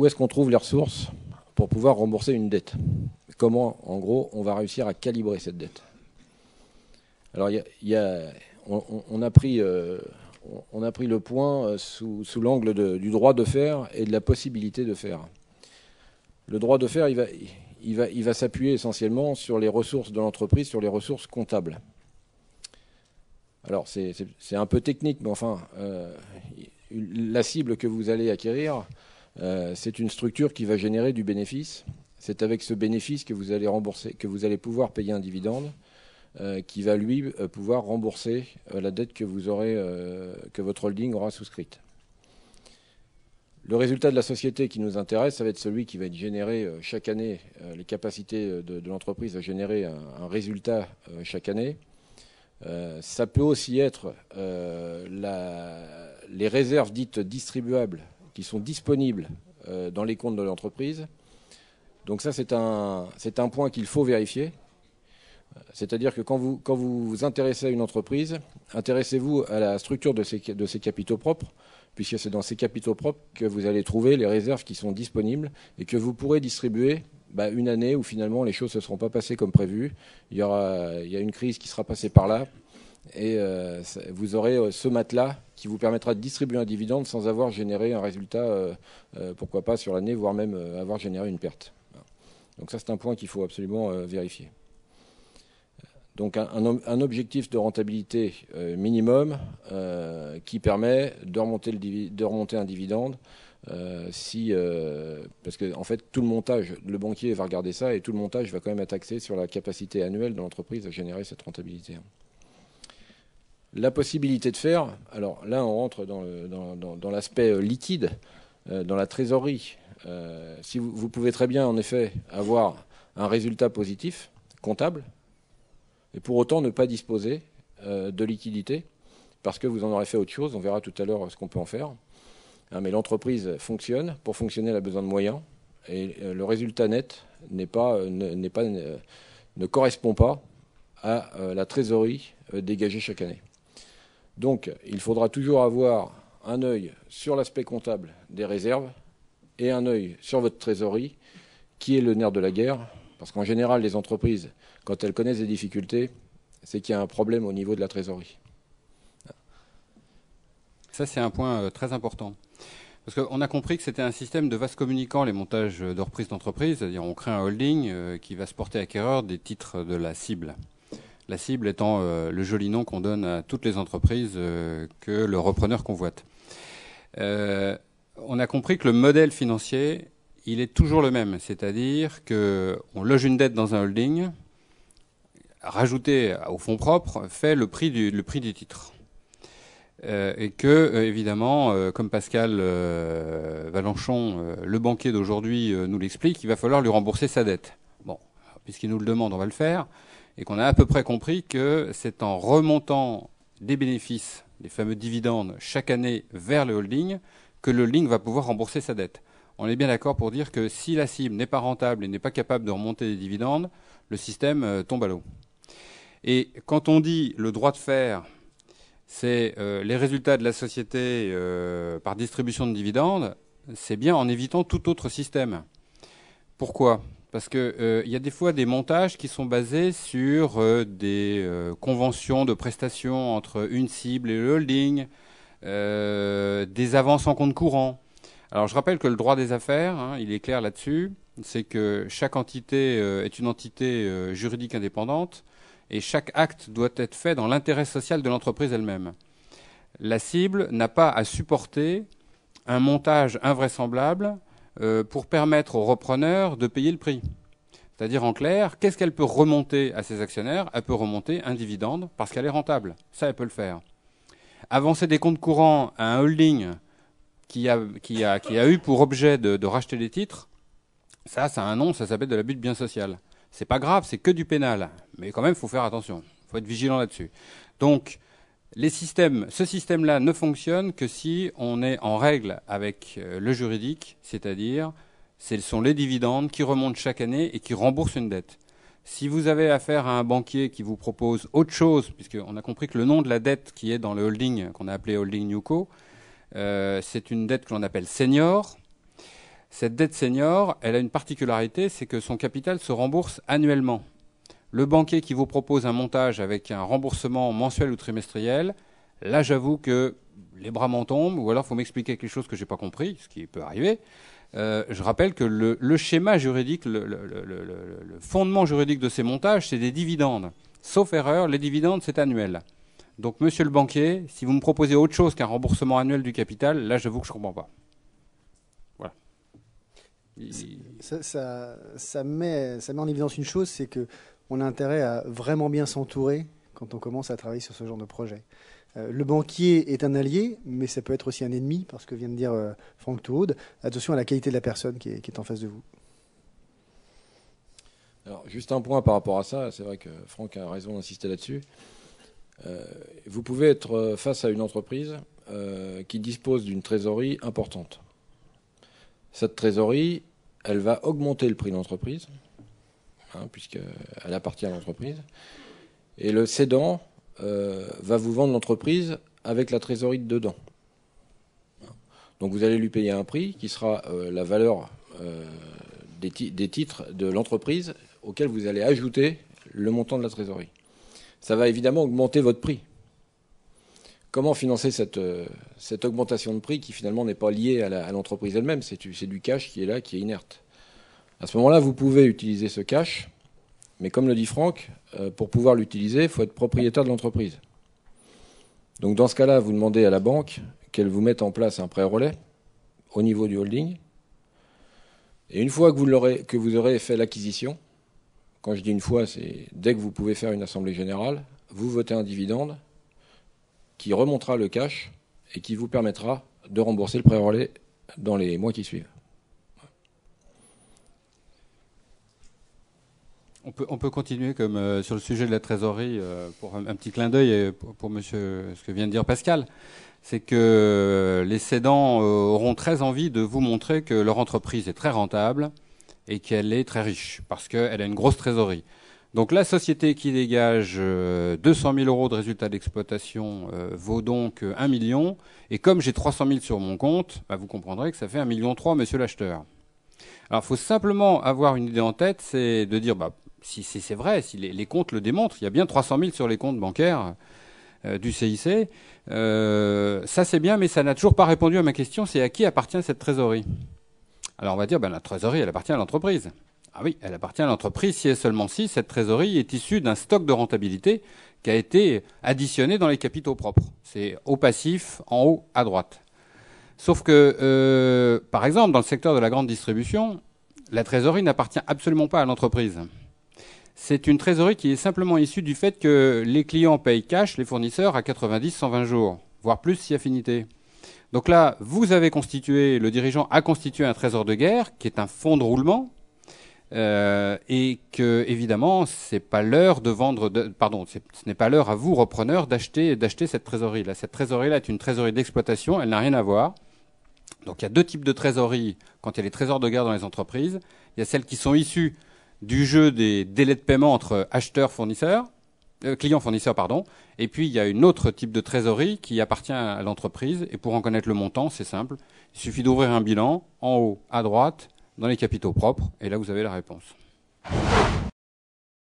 où est-ce qu'on trouve les ressources pour pouvoir rembourser une dette? Comment, en gros, on va réussir à calibrer cette dette? Alors, on a pris le point sous l'angle du droit de faire et de la possibilité de faire. Le droit de faire, il va s'appuyer essentiellement sur les ressources de l'entreprise, sur les ressources comptables. Alors, c'est un peu technique, mais enfin, la cible que vous allez acquérir, c'est une structure qui va générer du bénéfice. C'est avec ce bénéfice que vous allez rembourser, que vous allez pouvoir payer un dividende, qui va lui pouvoir rembourser la dette que vous aurez, que votre holding aura souscrite. Le résultat de la société qui nous intéresse, ça va être celui qui va être généré chaque année, les capacités de l'entreprise à générer un résultat chaque année. Ça peut aussi être les réserves dites distribuables qui sont disponibles dans les comptes de l'entreprise. Donc ça, c'est un point qu'il faut vérifier. C'est-à-dire que quand vous vous intéressez à une entreprise, intéressez-vous à la structure de ses capitaux propres, puisque c'est dans ces capitaux propres que vous allez trouver les réserves qui sont disponibles et que vous pourrez distribuer une année où finalement les choses ne se seront pas passées comme prévu. Il y a une crise qui sera passée par là et vous aurez ce matelas qui vous permettra de distribuer un dividende sans avoir généré un résultat, pourquoi pas sur l'année, voire même avoir généré une perte. Donc ça, c'est un point qu'il faut absolument vérifier. Donc un objectif de rentabilité minimum qui permet de remonter un dividende parce que en fait tout le montage, le banquier va regarder ça et tout le montage va quand même être axé sur la capacité annuelle de l'entreprise à générer cette rentabilité. La possibilité de faire, alors là on rentre dans l'aspect liquide, dans la trésorerie. Si vous pouvez très bien en effet avoir un résultat positif comptable, et pour autant ne pas disposer de liquidité, parce que vous en aurez fait autre chose, on verra tout à l'heure ce qu'on peut en faire. Mais l'entreprise fonctionne, pour fonctionner elle a besoin de moyens, et le résultat net ne correspond pas à la trésorerie dégagée chaque année. Donc il faudra toujours avoir un œil sur l'aspect comptable des réserves, et un œil sur votre trésorerie, qui est le nerf de la guerre, parce qu'en général les entreprises, quand elles connaissent des difficultés, c'est qu'il y a un problème au niveau de la trésorerie. Ça, c'est un point très important. Parce qu'on a compris que c'était un système de vase communicant, les montages de reprise d'entreprise, c'est-à-dire on crée un holding qui va se porter acquéreur des titres de la cible. La cible étant le joli nom qu'on donne à toutes les entreprises que le repreneur convoite. On a compris que le modèle financier, il est toujours le même, c'est-à-dire qu'on loge une dette dans un holding, rajouté au fonds propre, fait le prix du titre. Et que, évidemment, comme Pascal Valenchon, le banquier d'aujourd'hui, nous l'explique, il va falloir lui rembourser sa dette. Bon, puisqu'il nous le demande, on va le faire, et qu'on a à peu près compris que c'est en remontant des bénéfices, des fameux dividendes, chaque année vers le holding, que le holding va pouvoir rembourser sa dette. On est bien d'accord pour dire que si la cible n'est pas rentable et n'est pas capable de remonter des dividendes, le système tombe à l'eau. Et quand on dit le droit de faire, c'est les résultats de la société par distribution de dividendes, c'est bien en évitant tout autre système. Pourquoi ? Parce qu'il y a des fois des montages qui sont basés sur des conventions de prestations entre une cible et le holding, des avances en compte courant. Alors je rappelle que le droit des affaires, il est clair là-dessus, c'est que chaque entité est une entité juridique indépendante, et chaque acte doit être fait dans l'intérêt social de l'entreprise elle-même. La cible n'a pas à supporter un montage invraisemblable pour permettre au repreneur de payer le prix. C'est-à-dire en clair, qu'est-ce qu'elle peut remonter à ses actionnaires ? Elle peut remonter un dividende parce qu'elle est rentable. Ça, elle peut le faire. Avancer des comptes courants à un holding qui a eu pour objet de racheter des titres, ça a un nom, ça s'appelle de l'abus de bien social. C'est pas grave, c'est que du pénal. Mais quand même, il faut faire attention. Il faut être vigilant là-dessus. Donc, ce système-là ne fonctionne que si on est en règle avec le juridique, c'est-à-dire, ce sont les dividendes qui remontent chaque année et qui remboursent une dette. Si vous avez affaire à un banquier qui vous propose autre chose, puisqu'on a compris que le nom de la dette qui est dans le holding, qu'on a appelé holding Newco, c'est une dette que l'on appelle senior. Cette dette senior, elle a une particularité, c'est que son capital se rembourse annuellement. Le banquier qui vous propose un montage avec un remboursement mensuel ou trimestriel, là j'avoue que les bras m'en tombent, ou alors il faut m'expliquer quelque chose que j'ai pas compris, ce qui peut arriver. Je rappelle que le schéma juridique, le fondement juridique de ces montages, c'est des dividendes. Sauf erreur, les dividendes, c'est annuel. Donc, monsieur le banquier, si vous me proposez autre chose qu'un remboursement annuel du capital, là, j'avoue que je ne comprends pas. Voilà. Ça met en évidence une chose, c'est qu'on a intérêt à vraiment bien s'entourer quand on commence à travailler sur ce genre de projet. Le banquier est un allié, mais ça peut être aussi un ennemi, parce que vient de dire Franck Touhaud. Attention à la qualité de la personne qui est en face de vous. Alors, juste un point par rapport à ça, c'est vrai que Franck a raison d'insister là-dessus. Vous pouvez être face à une entreprise qui dispose d'une trésorerie importante. Cette trésorerie, elle va augmenter le prix de l'entreprise, puisqu'elle appartient à l'entreprise. Et le cédant va vous vendre l'entreprise avec la trésorerie de dedans. Donc vous allez lui payer un prix qui sera la valeur des titres de l'entreprise auquel vous allez ajouter le montant de la trésorerie. Ça va évidemment augmenter votre prix. Comment financer cette augmentation de prix qui finalement n'est pas liée à l'entreprise elle-même, c'est du cash qui est là, qui est inerte. À ce moment-là, vous pouvez utiliser ce cash, mais comme le dit Franck, pour pouvoir l'utiliser, il faut être propriétaire de l'entreprise. Donc dans ce cas-là, vous demandez à la banque qu'elle vous mette en place un prêt relais au niveau du holding. Et une fois que vous aurez fait l'acquisition, quand je dis une fois, c'est dès que vous pouvez faire une assemblée générale, vous votez un dividende qui remontera le cash et qui vous permettra de rembourser le prêt relais dans les mois qui suivent. On peut continuer comme sur le sujet de la trésorerie pour un petit clin d'œil pour monsieur, ce que vient de dire Pascal. C'est que les cédants auront très envie de vous montrer que leur entreprise est très rentable et qu'elle est très riche parce qu'elle a une grosse trésorerie. Donc la société qui dégage 200 000 euros de résultat d'exploitation vaut donc 1 million. Et comme j'ai 300 000 sur mon compte, vous comprendrez que ça fait 1,3 million, monsieur l'acheteur. Alors il faut simplement avoir une idée en tête, c'est de dire, si c'est vrai, si les comptes le démontrent, il y a bien 300 000 sur les comptes bancaires du CIC. Ça c'est bien, mais ça n'a toujours pas répondu à ma question, c'est à qui appartient cette trésorerie? Alors on va dire, la trésorerie, elle appartient à l'entreprise. Ah oui, elle appartient à l'entreprise si et seulement si cette trésorerie est issue d'un stock de rentabilité qui a été additionné dans les capitaux propres. C'est au passif, en haut, à droite. Sauf que, par exemple, dans le secteur de la grande distribution, la trésorerie n'appartient absolument pas à l'entreprise. C'est une trésorerie qui est simplement issue du fait que les clients payent cash, les fournisseurs, à 90, 120 jours, voire plus si affinité. Donc là, le dirigeant a constitué un trésor de guerre, qui est un fonds de roulement, et que, évidemment, ce n'est pas l'heure à vous, repreneur, d'acheter cette trésorerie-là. Cette trésorerie-là est une trésorerie d'exploitation, elle n'a rien à voir. Donc il y a deux types de trésorerie quand il y a les trésors de guerre dans les entreprises. Il y a celles qui sont issues du jeu des délais de paiement entre clients-fournisseurs, et puis il y a une autre type de trésorerie qui appartient à l'entreprise, et pour en connaître le montant, c'est simple. Il suffit d'ouvrir un bilan, en haut, à droite, dans les capitaux propres, et là vous avez la réponse.